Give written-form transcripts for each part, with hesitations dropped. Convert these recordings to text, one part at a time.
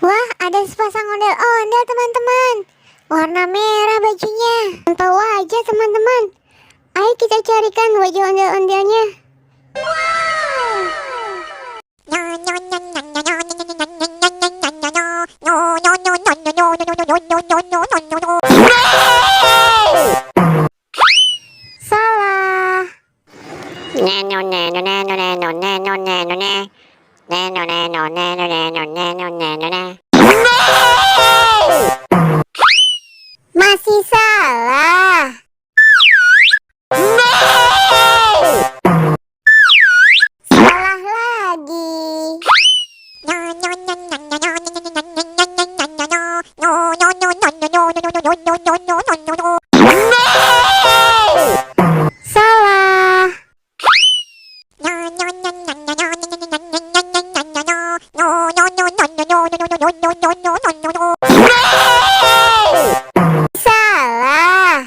Wah, ada sepasang ondel-ondel teman-teman. Warna merah bajunya. Tahu aja teman-teman. Ayo kita carikan wajah ondel-ondelnya. Salah. Masih salah. Salah lagi. Salah. Salah.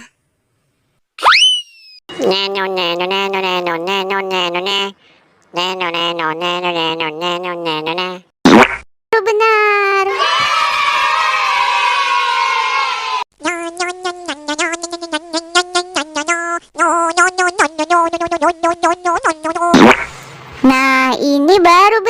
Itu benar. Nah, ini baru